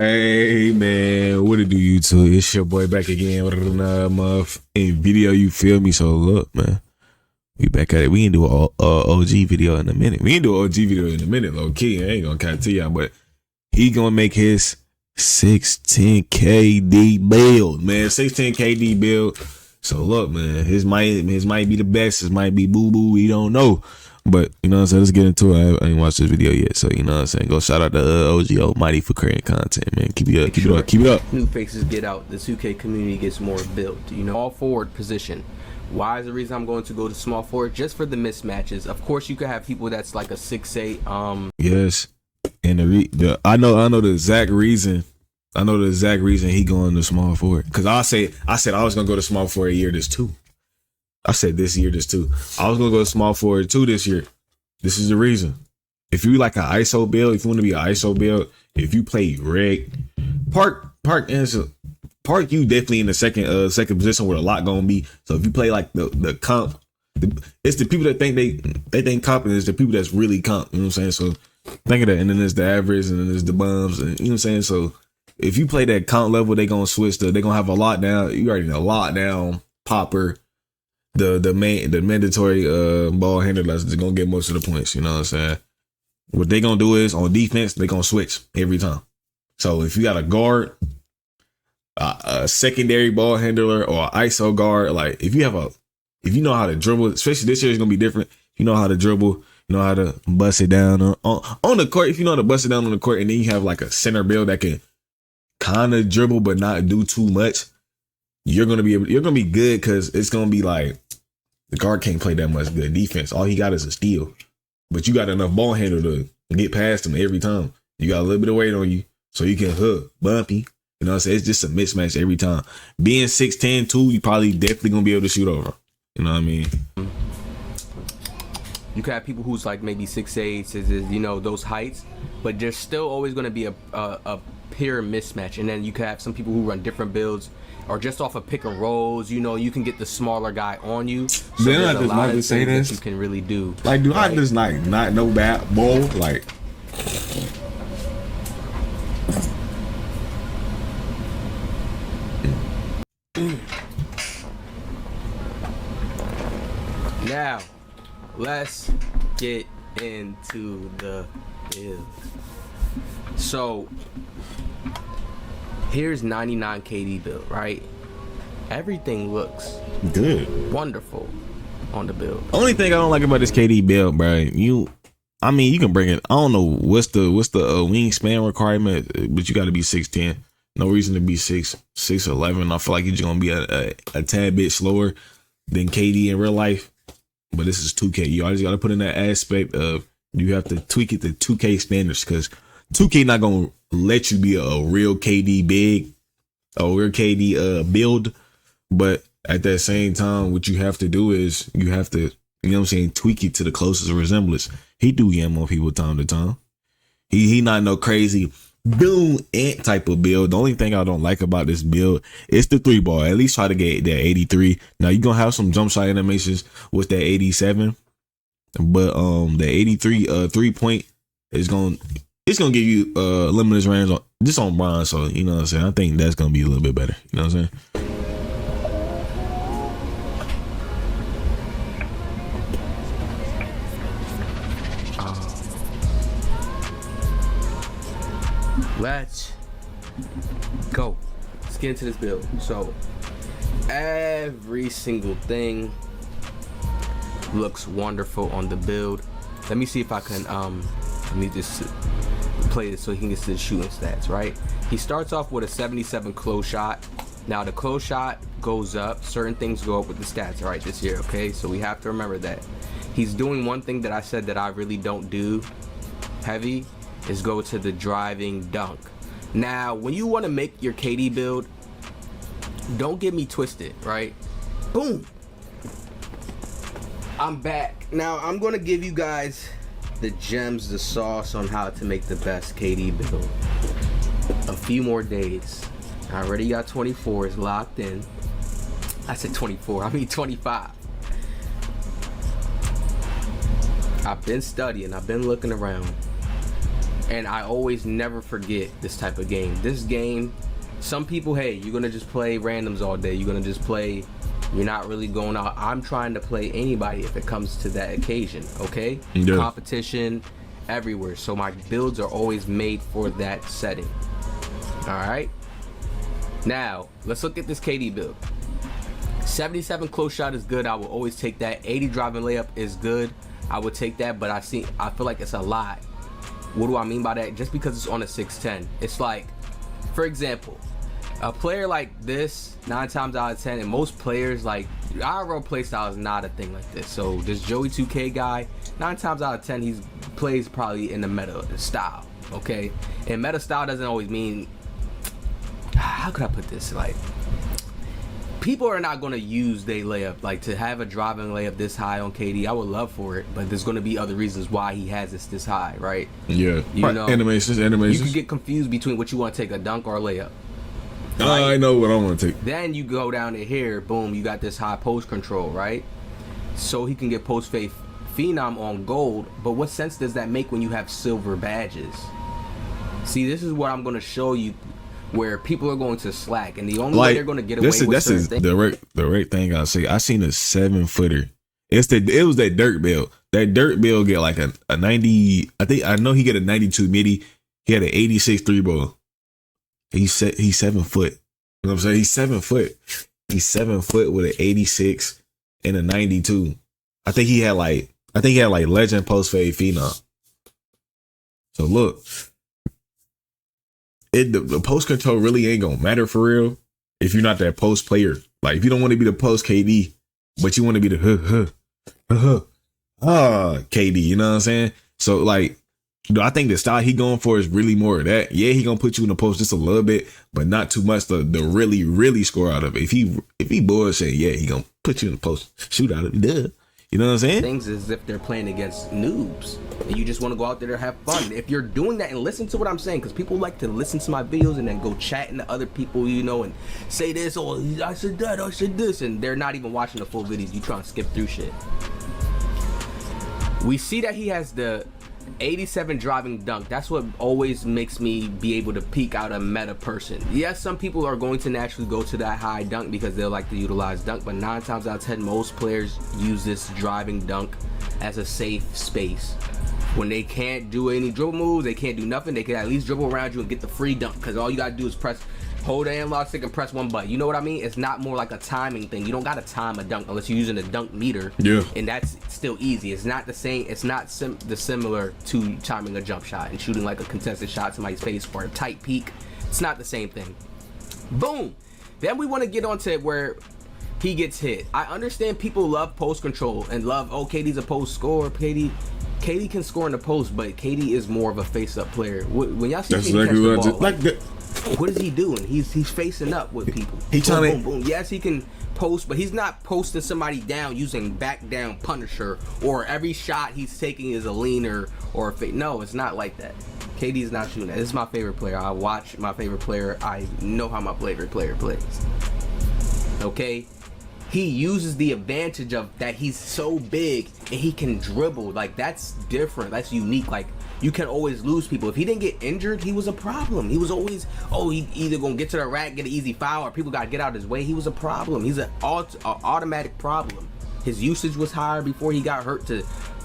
Hey man, what it do, YouTube? It's your boy back again with another in video. You feel me? So look, man, we back at it. We ain't do a OG video in a minute. We ain't do an OG video in a minute, low key. I ain't gonna kind of tell y'all, but he gonna make his 610 KD build, man. 610 KD build. So look, man, his might be the best. His might be boo boo. We don't know. But you know what I'm saying, let's get into it. I ain't watched this video yet, so you know what I'm saying. Go shout out to OG Almighty for creating content, man. Keep it up, keep it up, keep it up. New faces get out, the 2K community gets more built. You know, all forward position. Why is the reason I'm going to go to small forward? Just for the mismatches. Of course, you could have people that's like a 6'8". Yes, and I know the exact reason. I know the exact reason he going to small forward. Cause I said I was gonna go to small forward this too. I said this year, this too. I was gonna go small forward too this year. This is the reason. If you like an ISO build, if you want to be an ISO build, if you play reg, park, you definitely in the second position where a lot gonna be. So if you play like the comp, it's the people that think they think comp, and it's the people that's really comp. You know what I'm saying? So think of that. And then there's the average, and then there's the bums, and you know what I'm saying. So if you play that comp level, they gonna switch they gonna have a lockdown. You already know lockdown popper. The mandatory ball handler that's gonna get most of the points. You know what I'm saying? What they gonna do is on defense they gonna switch every time. So if you got a guard, a secondary ball handler, or an ISO guard, like if you know how to dribble, especially this year is gonna be different. You know how to dribble, you know how to bust it down on the court. If you know how to bust it down on the court, and then you have like a center build that can kind of dribble but not do too much. You're gonna be good, because it's gonna be like the guard can't play that much good defense. All he got is a steal, but you got enough ball handler to get past him every time. You got a little bit of weight on you, so you can hook bumpy. You know what I'm saying? It's just a mismatch every time. Being 6'10" too, you probably definitely gonna be able to shoot over. You know what I mean? You could have people who's like maybe 6'8", you know, those heights, but there's still always gonna be a pure mismatch. And then you could have some people who run different builds, or just off of pick and rolls. You know, you can get the smaller guy on you. So then there's I just like to say this. You can really do. Like, do I just like not know bad ball? Like, now, let's get into the build. So here's 99 KD build, right? Everything looks good, wonderful on the build. Only thing I don't like about this KD build, bro, you can bring it. I don't know what's the wingspan requirement, but you got to be 6'10". No reason to be 6'11". I feel like you're just gonna be a tad bit slower than KD in real life. But this is 2K. You always got to put in that aspect of you have to tweak it to 2K standards, because 2K not gonna let you be a real KD build. But at that same time, what you have to do is you have to, you know what I'm saying, tweak it to the closest resemblance. He do yam on people time to time. He not no crazy boom ant type of build. The only thing I don't like about this build is the 3-ball. At least try to get that 83. Now you're gonna have some jump shot animations with that 87, but the 83 3-point is gonna give you limitless range on bronze. So you know what I'm saying, I think that's gonna be a little bit better. You know what I'm saying? Let's go. Let's get into this build. So every single thing looks wonderful on the build. Let me see if I can let me just play this so he can get to the shooting stats, right? He starts off with a 77 close shot. Now the close shot goes up, certain things go up with the stats, right, this year, okay? So we have to remember that. He's doing one thing that I said that I really don't do heavy, is go to the driving dunk. Now, when you want to make your KD build, don't get me twisted, right? Boom. I'm back. Now, I'm going to give you guys the gems, the sauce on how to make the best KD build. A few more days. I already got 24s locked in. I said 24, I mean 25. I've been studying, I've been looking around. And I always never forget this type of game. This game, some people, hey, you're gonna just play randoms all day. You're gonna just play, you're not really going out. I'm trying to play anybody if it comes to that occasion, okay? Yeah. Competition everywhere. So my builds are always made for that setting. Alright? Now, let's look at this KD build. 77 close shot is good. I will always take that. 80 driving layup is good. I would take that, but I feel like it's a lot. What do I mean by that? Just because it's on a 6'10", it's like, for example, a player like this, 9 times out of 10, and most players, like, IRL playstyle is not a thing like this. So this Joey 2K guy, 9 times out of 10, he plays probably in the meta style, okay? And meta style doesn't always mean, how could I put this? Like, people are not going to use their layup. Like, to have a driving layup this high on KD, I would love for it, but there's going to be other reasons why he has this high, right? Yeah. You know, animations. you could get confused between what you want to take, a dunk or a layup. Right? I know what I want to take. Then you go down to here, boom, you got this high post control, right? So he can get post fade phenom on gold, but what sense does that make when you have silver badges? See, this is what I'm going to show you, where people are going to slack, and the only way they're going to get away with certain things. The right thing I say. I seen a 7-footer. It was that dirt build. That dirt build get like a 90. I know he get a 92 midi. He had an 86 3-ball. He's 7 foot. You know what I'm saying? He's 7 foot. He's 7 foot with an 86 and a 92. I think he had like legend post fade phenom. So look. The post control really ain't gonna matter for real if you're not that post player. Like, if you don't want to be the post KD, but you want to be the KD, you know what I'm saying? So, like, I think the style he going for is really more of that. Yeah, he gonna put you in the post just a little bit, but not too much to really, really score out of it. If he bullshit, yeah, he gonna put you in the post, shoot out of it, duh. You know what I'm saying? Things as if they're playing against noobs, and you just want to go out there to have fun. If you're doing that, and listen to what I'm saying, because people like to listen to my videos and then go chatting to other people, you know, and say this, or I said that, I said this, and they're not even watching the full videos. You trying to skip through shit. We see that he has the 87 driving dunk. That's what always makes me be able to peek out a meta person. Yes, some people are going to naturally go to that high dunk because they like to utilize dunk, but 9 times out of 10, most players use this driving dunk as a safe space. When they can't do any dribble moves, they can't do nothing, they can at least dribble around you and get the free dunk, because all you gotta do is hold the analog stick and press one button. You know what I mean? It's not more like a timing thing. You don't gotta time a dunk unless you're using a dunk meter. Yeah. And that's still easy. It's not the same. It's not similar to timing a jump shot and shooting like a contested shot to somebody's face or a tight peak. It's not the same thing. Boom. Then we want to get on to where he gets hit. I understand people love post control and love, oh, KD's a post scorer. KD can score in the post, but KD is more of a face-up player. When y'all see KD catch the ball, what is he doing? He's facing up with people. He trying to boom. Yes, he can post, but he's not posting somebody down using back down Punisher, or every shot he's taking is a leaner or a fake. No, it's not like that. KD's not shooting that. This is my favorite player. I watch my favorite player. I know how my favorite player plays. Okay? He uses the advantage of that he's so big and he can dribble. Like, that's different. That's unique. Like, you can always lose people. If he didn't get injured, he was a problem. He was always, he either gonna get to the rack, get an easy foul, or people gotta get out of his way. He was a problem. He's an automatic problem. His usage was higher before he got hurt.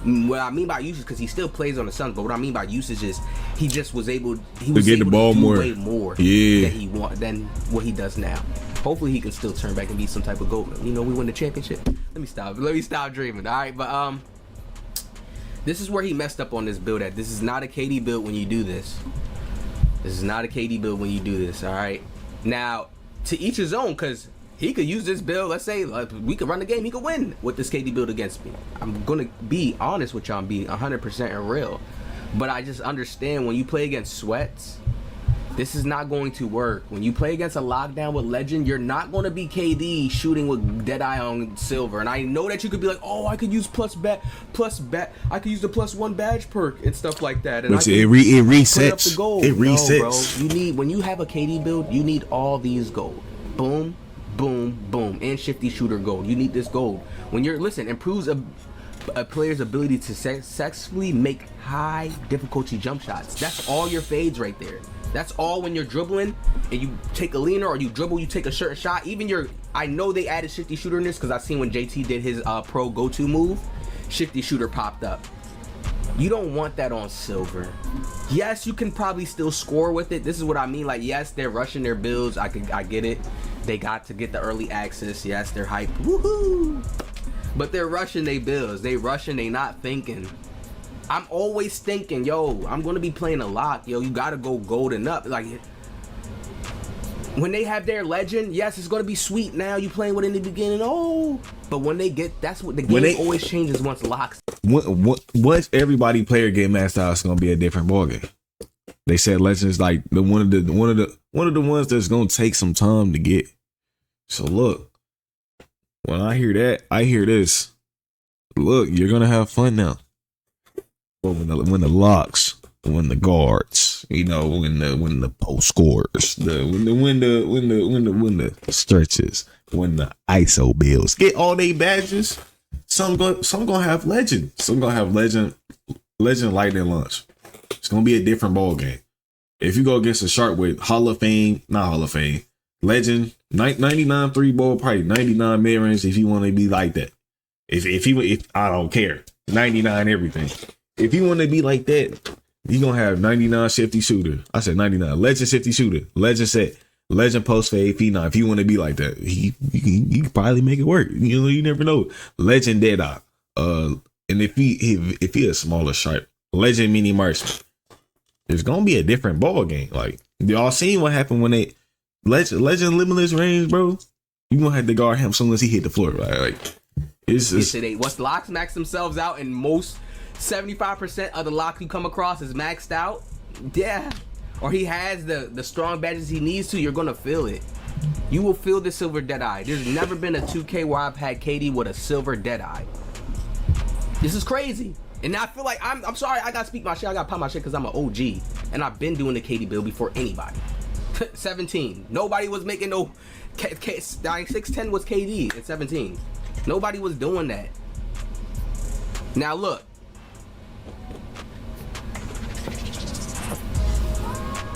What I mean by usage, because he still plays on the Suns, but what I mean by usage is he just was able, to get the ball more, way more than what he does now. Hopefully he can still turn back and be some type of GOAT. You know, we win the championship. Let me stop dreaming. All right, but this is where he messed up on this build at. This is not a KD build when you do this. This is not a KD build when you do this, all right? Now, to each his own, because he could use this build. Let's say we could run the game. He could win with this KD build against me. I'm going to be honest with y'all and be 100% real. But I just understand when you play against sweats, this is not going to work. When you play against a lockdown with legend, you're not going to be KD shooting with Deadeye on silver. And I know that you could be like, oh, I could use I could use the +1 badge perk and stuff like that. And which it resets. Up the gold. It resets. No, bro. When you have a KD build, you need all these gold. Boom, boom, boom, and shifty shooter gold. You need this gold. When you're improves a player's ability to successfully make high difficulty jump shots. That's all your fades right there. That's all when you're dribbling and you take a leaner or you dribble, you take a certain shot. Even your, I know they added shifty shooter in this because I seen when JT did his pro go-to move, shifty shooter popped up. You don't want that on silver. Yes, you can probably still score with it. This is what I mean. Like, yes, they're rushing their builds. I get it. They got to get the early access. Yes, they're hyped. Woohoo! But they're rushing their builds. They rushing. They not thinking. I'm always thinking, yo, I'm gonna be playing a lock. Yo, you gotta go golden up. Like, when they have their legend, yes, it's gonna be sweet. Now you playing with in the beginning, oh, but when they get, that's what the game always changes once locks. Once everybody player get maxed out, it's gonna be a different ballgame. They said legends like one of the ones that's gonna take some time to get. So look, when I hear that, I hear this. Look, you're gonna have fun now. But when the locks, when the guards, you know, when the post scores, when the stretches, when the ISO builds, get all they badges. Some gonna have legend. Some gonna have legend lightning launch. It's gonna be a different ball game. If you go against a shark with legend, 99 three ball, probably 99 mid range. If you want to be like that, if I don't care, 99 everything. If you want to be like that, you gonna have 99 shifty shooter. I said 99 legend shifty shooter, legend set, legend post fade P9. If you want to be like that, you can probably make it work. You know, you never know. Legend dead eye. And if he a smaller sharp, legend mini marksman, it's gonna be a different ball game. Like, y'all seen what happened when they legend limitless range, bro. You gonna have to guard him as soon as he hit the floor, right? Like, it's once locks max themselves out, and most 75% of the locks you come across is maxed out, yeah, or he has the strong badges he needs to, you're gonna feel it. You will feel the silver Deadeye. There's never been a 2K where I've had KD with a silver Deadeye. This is crazy. And I feel like I'm sorry, I gotta speak my shit, I gotta pop my shit because I'm an OG and I've been doing the KD build before anybody. 17, nobody was making no 610 was KD at 17. Nobody was doing that. Now look,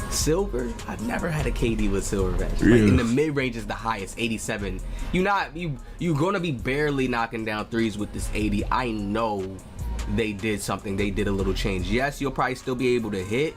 silver, I've never had a KD with silver badge. Like, in the mid range is the highest, 87. You're gonna be barely knocking down threes with this 80. I know they did something. They did a little change. Yes, you'll probably still be able to hit,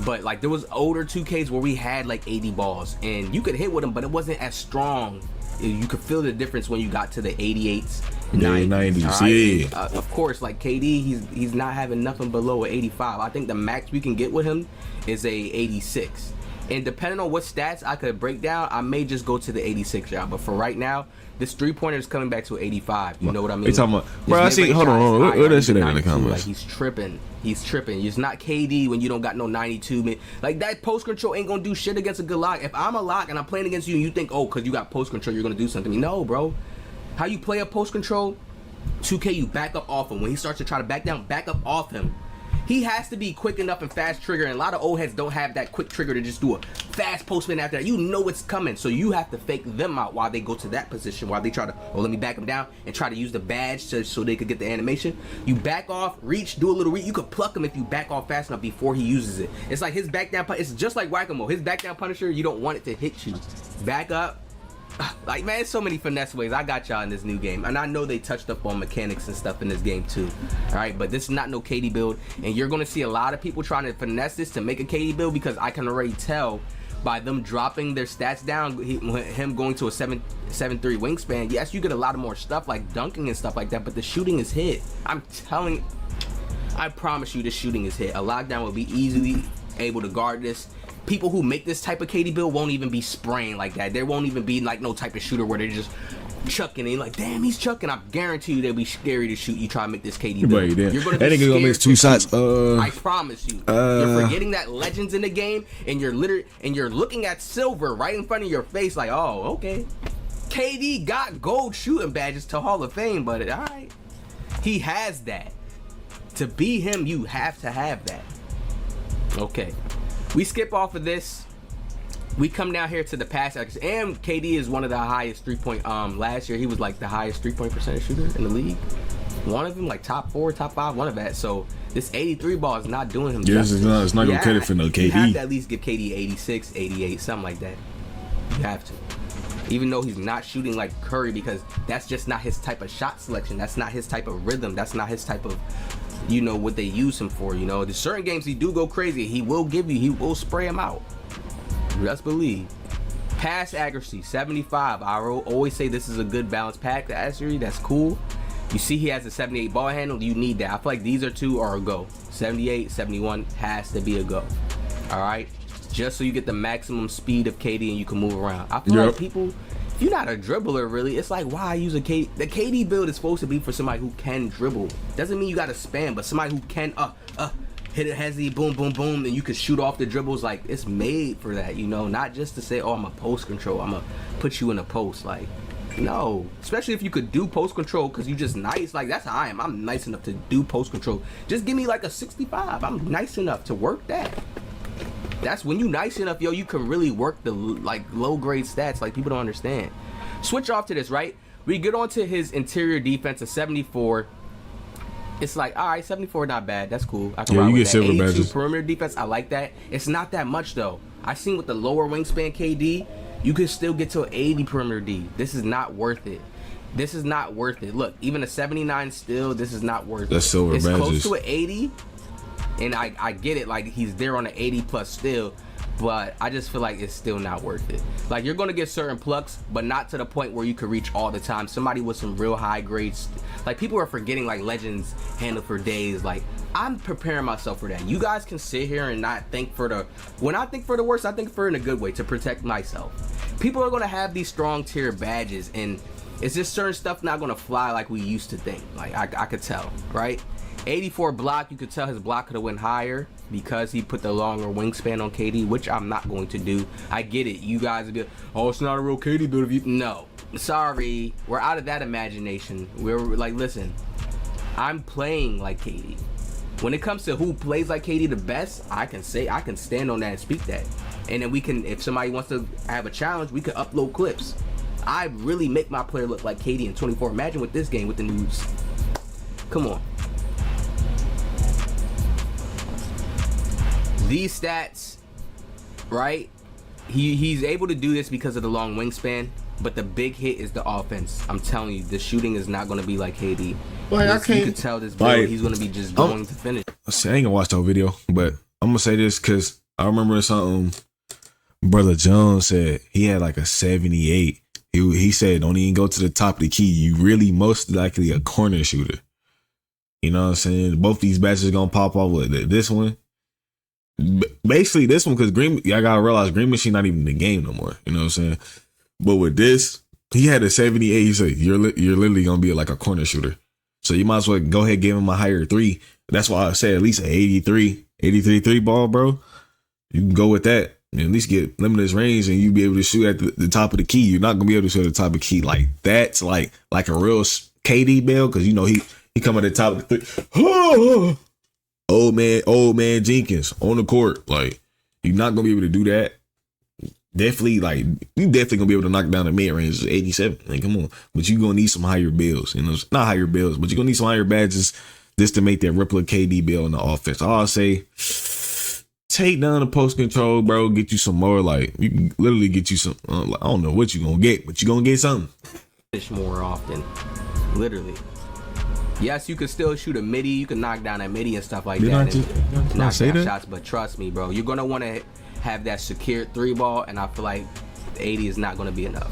but like there was older 2Ks where we had like 80 balls and you could hit with them, but it wasn't as strong. You could feel the difference when you got to the 88s, 90s. Right? Yeah. Of course, like KD, he's not having nothing below an 85. I think the max we can get with him is a 86. And depending on what stats I could break down, I may just go to the 86 round. But for right now, this 3-pointer is coming back to 85. You know what I mean? You talking about, bro, I see, hold on. What that shit in the comments? Like, he's tripping. It's not KD when you don't got no 92. Like, that post control ain't gonna do shit against a good lock. If I'm a lock and I'm playing against you and you think, oh, because you got post control, you're gonna do something. No, bro. How you play a post control? 2K, you back up off him. When he starts to try to back down, back up off him. He has to be quick enough and fast trigger, and a lot of old heads don't have that quick trigger to just do a fast post spin after that. You know it's coming, so you have to fake them out while they go to that position, while they try to, oh, let me back them down and try to use the badge so they could get the animation. You back off, reach, do a little reach. You could pluck him if you back off fast enough before he uses it. It's like his back down, it's just like Whack-A-Mole. His back down Punisher, you don't want it to hit you. Back up. Like, man, so many finesse ways. I got y'all in this new game, and I know they touched up on mechanics and stuff in this game too. All right, but this is not no KD build, and you're gonna see a lot of people trying to finesse this to make a KD build, because I can already tell by them dropping their stats down, him going to a 7'3" wingspan. Yes, you get a lot of more stuff like dunking and stuff like that, but the shooting is hit. I promise you, the shooting is hit. A lockdown will be easily able to guard this. People who make this type of KD build won't even be spraying like that. There won't even be like no type of shooter where they're just chucking and like, damn, he's chucking. I guarantee you they'll be scary to shoot you try to make this KD build. You're gonna that nigga gonna miss 2 shots. I promise you. You're forgetting that legends in the game, and you're looking at silver right in front of your face like, oh, okay. KD got gold shooting badges to Hall of Fame, but all right, he has that. To be him, you have to have that. Okay. We skip off of this. We come down here to the pass accuracy, and KD is one of the highest 3-point. Last year he was like the highest 3-point percentage shooter in the league. One of them like top 4, top 5, one of that. So this 83 ball is not doing him Yes, justice. it's not gonna cut it for no KD. You have to at least give KD 86, 88, something like that. You have to. Even though he's not shooting like Curry, because that's just not his type of shot selection. That's not his type of rhythm. That's not his type of, you know, what they use him for. You know, there's certain games he do go crazy. He will spray him out. Just believe. Pass accuracy, 75. I will always say this is a good balanced pack accuracy. That's cool. You see he has a 78 ball handle. You need that. I feel like these two are a go. 78, 71 has to be a go. All right? Just so you get the maximum speed of KD and you can move around. I feel like people, if you're not a dribbler really, it's like, why use a KD? The KD build is supposed to be for somebody who can dribble. Doesn't mean you got to spam, but somebody who can hit it hezzy, boom, boom, boom, and you can shoot off the dribbles. Like, it's made for that, you know? Not just to say, oh, I'm a post control. I'm going to put you in a post. Like, no. Especially if you could do post control because you just nice. Like, that's how I am. I'm nice enough to do post control. Just give me like a 65. I'm nice enough to work that. That's when you nice enough, yo, you can really work the like low grade stats. Like, people don't understand. Switch off to this, right? We get on to his interior defense of 74. It's like, all right, 74 not bad. That's cool. I can ride you with get that. silver 82 badges. perimeter defense. I like that. It's not that much though. I seen with the lower wingspan KD, you could still get to an 80 perimeter D. This is not worth it. This is not worth it. Look, even a 79 still, this is not worth it. That's silver it's badges. Close to an 80. And I get it, like he's there on an 80 plus still, but I just feel like it's still not worth it. Like, you're gonna get certain plucks, but not to the point where you could reach all the time. Somebody with some real high grades, like, people are forgetting like legends handle for days. Like, I'm preparing myself for that. You guys can sit here and not think for the, when I think for the worst, I think for in a good way to protect myself. People are gonna have these strong tier badges, and it's just certain stuff not gonna fly like we used to think. Like, I could tell, right? 84 block, you could tell his block could have went higher because he put the longer wingspan on KD, which I'm not going to do. I get it. You guys would be like, oh, it's not a real KD build. If you, no, sorry, we're out of that imagination. We're like, listen, I'm playing like KD. When it comes to who plays like KD the best, I can stand on that and speak that. And then we can, if somebody wants to have a challenge, we can upload clips. I really make my player look like KD in 24. Imagine with this game with the news. Come on. These stats, right? He's able to do this because of the long wingspan, but the big hit is the offense. I'm telling you, the shooting is not going to be like KD. Like, I can't. You can tell this build, he's going to be just going to finish. I ain't gonna watch that video, but I'm gonna say this because I remember something Brother Jones said. He had like a 78. He said, don't even go to the top of the key. You really most likely a corner shooter. You know what I'm saying? Both these badges gonna pop off with this one. Basically this one, because I gotta realize Green Machine not even in the game no more. You know what I'm saying? But with this, he had a 78. He said, you're literally gonna be like a corner shooter. So you might as well go ahead and give him a higher 3. That's why I said at least an 83 3 ball, bro. You can go with that and at least get limitless range, and you be able to shoot at the top of the key. You're not gonna be able to shoot at the top of the key like that's like a real KD build, because you know he come at the top of the 3. Old man Jenkins on the court. Like, you're not gonna be able to do that. Definitely, like, you definitely gonna be able to knock down the mid range 87. Like, come on. But you're gonna need some higher builds. You know, not higher builds, but you're gonna need some higher badges just to make that replica KD build in the offense. I'll say, take down the post control, bro. Get you some more. Like, you can literally get you some. I don't know what you're gonna get, but you're gonna get something. More often, literally. Yes, you can still shoot a midi. You can knock down a midi and stuff like that. And knock down shots, but trust me, bro, you're gonna want to have that secured 3 ball, and I feel like the 80 is not gonna be enough.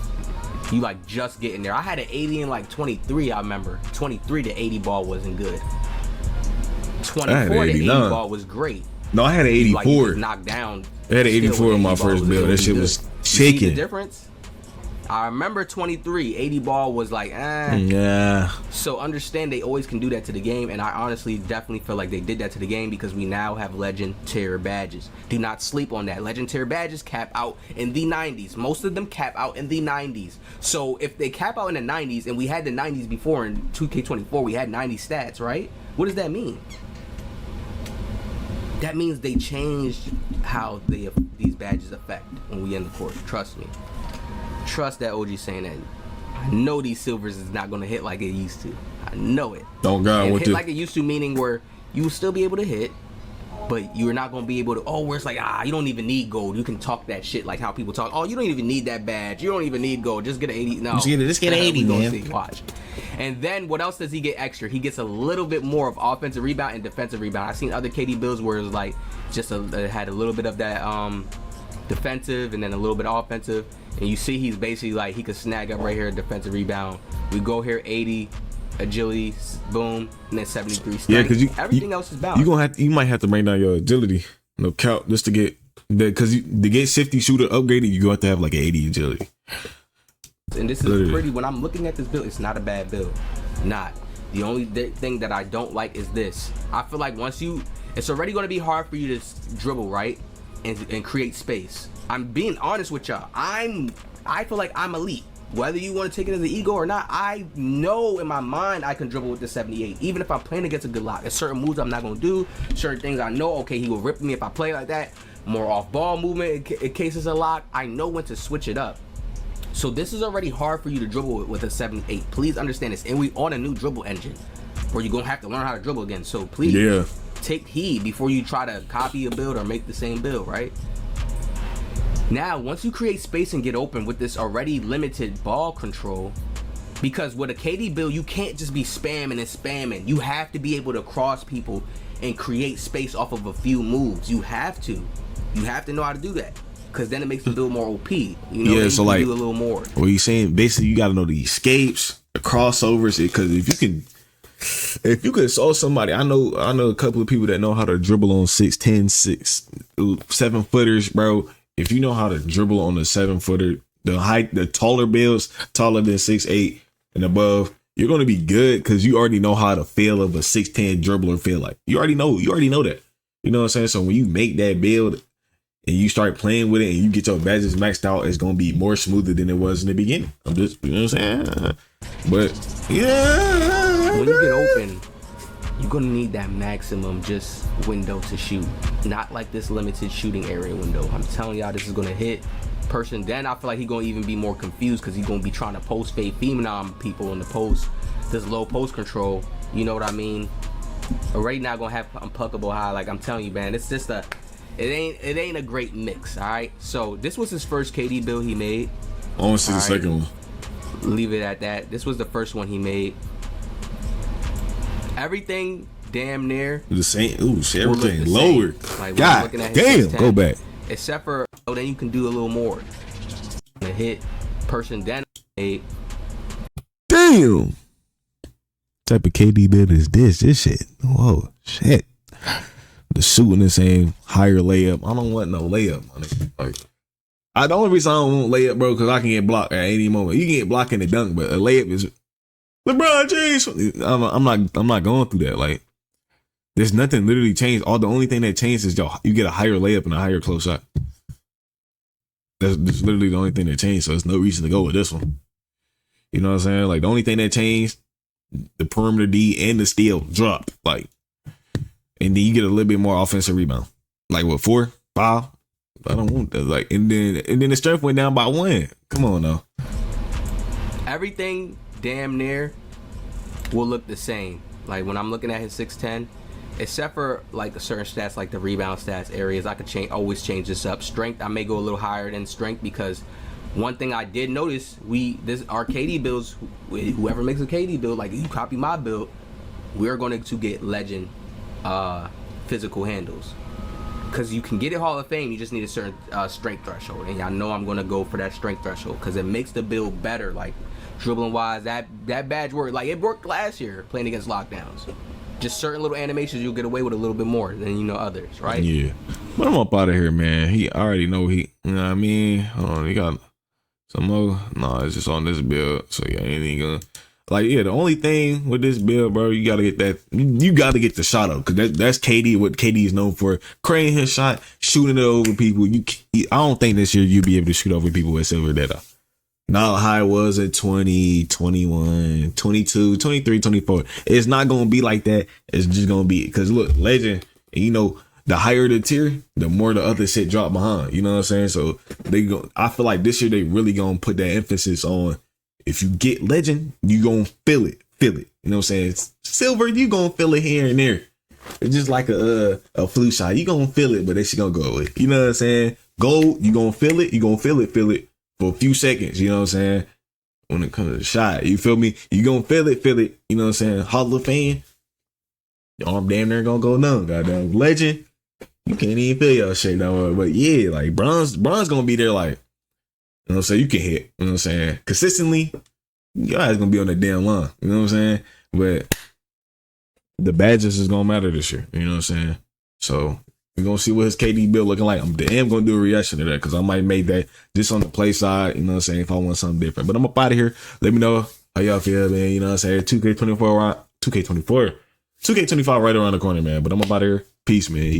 You like just getting there. I had an 80 in like 23. I remember 23 to 80 ball wasn't good. 24 to 80 ball was great. No, I had an 84. Like, you knocked down. I had an 84 in my first build. That shit was chicken. See the difference? I remember 23, 80 ball was like, Yeah. So understand they always can do that to the game, and I honestly definitely feel like they did that to the game because we now have legend tier badges. Do not sleep on that. Legend tier badges cap out in the 90s. Most of them cap out in the 90s. So if they cap out in the 90s, and we had the 90s before in 2K24, we had 90 stats, right? What does that mean? That means they changed how these badges affect when we in the court. Trust me. Trust that OG saying that. I know these silvers is not going to hit like it used to. I know it. Oh God, and what hit the? like it used to, meaning where you will still be able to hit, but you're not gonna be able to. Oh, where it's like, you don't even need gold. You can talk that shit like how people talk. Oh, you don't even need that badge. You don't even need gold. Just get an 80. No, just get an 80, man. See, watch. And then what else does he get extra? He gets a little bit more of offensive rebound and defensive rebound. I've seen other KD builds where it was like just it had a little bit of that defensive and then a little bit of offensive. And you see he's basically like he could snag up right here a defensive rebound. We go here 80 agility, boom, and then 73 strength. Yeah, because everything else is balanced. You might have to bring down your agility, count just to get that, because to get safety shooter upgraded, you have to have like an 80 agility. And this is pretty. When I'm looking at this build, it's not a bad build. Not. The only thing that I don't like is this. I feel like it's already going to be hard for you to dribble, right? And create space. I'm being honest with y'all. I feel like I'm elite. Whether you want to take it as an ego or not, I know in my mind I can dribble with the 78. Even if I'm playing against a good lock. There's certain moves I'm not going to do. Certain things I know, okay, he will rip me if I play like that. More off-ball movement in case it's a lock. I know when to switch it up. So this is already hard for you to dribble with a 78. Please understand this. And we on a new dribble engine where you're going to have to learn how to dribble again. So please take heed before you try to copy a build or make the same build, right? Now, once you create space and get open with this already limited ball control, because with a KD build, you can't just be spamming and spamming. You have to be able to cross people and create space off of a few moves. You have to know how to do that. Because then it makes the build more OP. You know, yeah, so like, do a little more. What you saying? Basically, you got to know the escapes, the crossovers. Because if you could saw somebody, I know a couple of people that know how to dribble on 6'10", 7 footers, bro. If you know how to dribble on the 7 footer, the taller builds, taller than 6'8" and above, you're gonna be good because you already know how the feel of a 6'10" dribbler feel like. You already know that. You know what I'm saying? So when you make that build and you start playing with it and you get your badges maxed out, it's gonna be more smoother than it was in the beginning. I'm just, you know what I'm saying? But yeah, when you get open, you're gonna need that maximum just window to shoot, not like this limited shooting area window. I'm telling y'all, this is gonna hit person. Then I feel like he's gonna even be more confused because he's gonna be trying to post fade phenom people in the post, this low post control. You know what I mean? Already now gonna have unpuckable high. Like I'm telling you, man, it's just it ain't a great mix. All right. So this was his first KD build he made. I want to see the second one. Leave it at that. This was the first one he made. Everything damn near the same. Ooh, shit, everything lower. Like, God damn, go back. Except for then you can do a little more. A hit person then made. Damn. Type of KD build is this? This shit. Whoa, shit. The shooting the same, higher layup. I don't want no layup. Like, the only reason I don't want layup, bro, because I can get blocked at any moment. You can get blocked in the dunk, but a layup is LeBron James. I'm not going through that. Like, there's nothing literally changed. The only thing that changed is you get a higher layup and a higher close shot. That's literally the only thing that changed. So there's no reason to go with this one. You know what I'm saying? Like, the only thing that changed, the perimeter D and the steal dropped. Like, and then you get a little bit more offensive rebound. Like what, 4, 5? I don't want that. Like, and then the strength went down by 1. Come on now. Everything damn near will look the same. Like when I'm looking at his 6'10", except for like the certain stats, like the rebound stats areas, I could always change this up. Strength, I may go a little higher than strength because one thing I did notice, our KD builds, whoever makes a KD build, like you copy my build, we're going to get legend physical handles. Because you can get it Hall of Fame, you just need a certain strength threshold. And y'all know I'm going to go for that strength threshold because it makes the build better. Like dribbling wise, that badge worked. Like it worked last year playing against lockdowns. Just certain little animations you'll get away with a little bit more than others, right? Yeah. But I'm up out of here, man. He already know you know what I mean? Hold on, he got some more. No, it's just on this build. So yeah, ain't gonna. Like, yeah, the only thing with this build, bro, you gotta get the shot up, because that's KD, what KD is known for. Creating his shot, shooting it over people. I don't think this year you'll be able to shoot over people with silver data. Not how high it was at 20, 21, 22, 23, 24. It's not gonna be like that. It's just gonna be, because look, legend, and you know, the higher the tier, the more the other shit drop behind. You know what I'm saying? So I feel like this year they really gonna put that emphasis on, if you get legend, you gonna feel it. feel it. You know what I'm saying? Silver, you gonna feel it here and there. It's just like a flu shot. You gonna feel it, but that shit gonna go away. You know what I'm saying? Gold, you gonna feel it. You gonna feel it for a few seconds. You know what I'm saying? When it comes to the shot, you feel me? You gonna feel it. You know what I'm saying? Hall of Fame, your arm damn near gonna go numb. Goddamn legend, you can't even feel your shit no more. But yeah, like bronze gonna be there. Like, you know what I'm saying? You can hit. You know what I'm saying? Consistently, your eyes gonna be on the damn line. You know what I'm saying? But the badges is gonna matter this year. You know what I'm saying? So we're gonna see what his KD build looking like. I'm gonna do a reaction to that because I might make that just on the play side. You know what I'm saying? If I want something different, but I'm up out of here. Let me know how y'all feel, man. You know what I'm saying? 2K24 right around the corner, man. But I'm up out of here. Peace, man. Yeah.